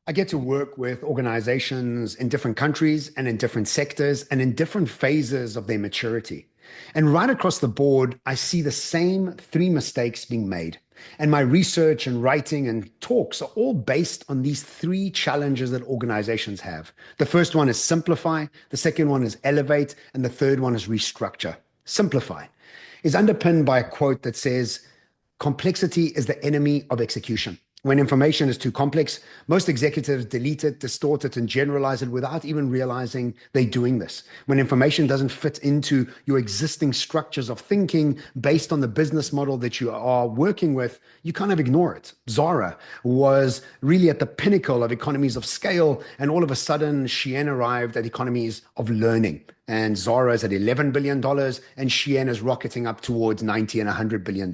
I get to work with organizations in different countries and in different sectors and in different phases of their maturity. And right across the board, I see the same three mistakes being made. And my research and writing and talks are all based on these three challenges that organizations have. The first one is simplify, the second one is elevate, and the third one is restructure. Simplify is underpinned by a quote that says, complexity is the enemy of execution. When information is too complex, most executives delete it, distort it, and generalize it without even realizing they're doing this. When information doesn't fit into your existing structures of thinking based on the business model that you are working with, you kind of ignore it. Zara was really at the pinnacle of economies of scale, and all of a sudden, Shein arrived at economies of learning. And Zara is at $11 billion, and Shein is rocketing up towards 90 and $100 billion.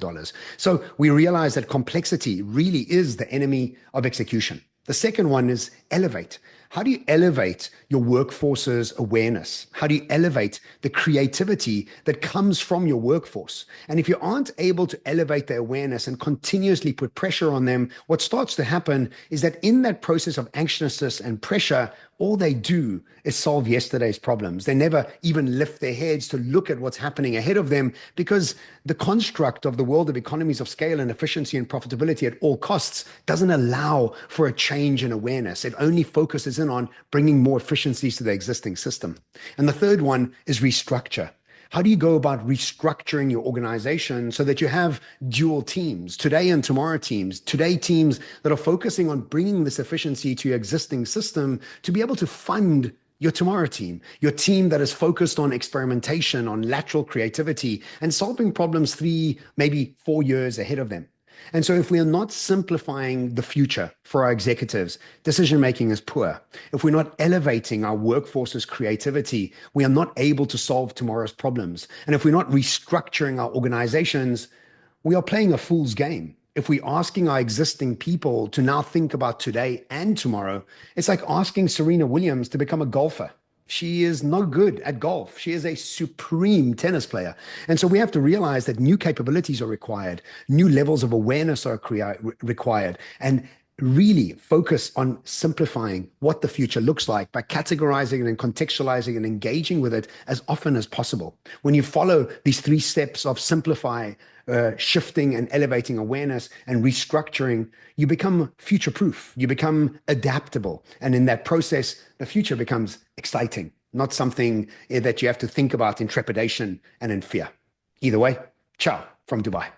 So we realize that complexity really is the enemy of execution. The second one is elevate. How do you elevate your workforce's awareness? How do you elevate the creativity that comes from your workforce? And if you aren't able to elevate their awareness and continuously put pressure on them, what starts to happen is that in that process of anxiousness and pressure, all they do is solve yesterday's problems. They never even lift their heads to look at what's happening ahead of them, because the construct of the world of economies of scale and efficiency and profitability at all costs doesn't allow for a change in awareness. It only focuses in on bringing more efficiencies to the existing system. And the third one is restructure. How do you go about restructuring your organization so that you have dual teams, today and tomorrow teams, today teams that are focusing on bringing this efficiency to your existing system to be able to fund your tomorrow team, your team that is focused on experimentation, on lateral creativity, and solving problems 3, maybe 4 years ahead of them. And so if we are not simplifying the future for our executives, decision-making is poor. If we're not elevating our workforce's creativity, we are not able to solve tomorrow's problems. And if we're not restructuring our organizations, we are playing a fool's game. If we're asking our existing people to now think about today and tomorrow, it's like asking Serena Williams to become a golfer. She is no good at golf. She is a supreme tennis player. And so we have to realize that new capabilities are required, new levels of awareness are required, and really focus on simplifying what the future looks like by categorizing and contextualizing and engaging with it as often as possible. When you follow these 3 steps of simplify, shifting and elevating awareness and restructuring, you become future proof, you become adaptable. And in that process, the future becomes exciting, not something that you have to think about in trepidation and in fear. Either way, ciao from Dubai.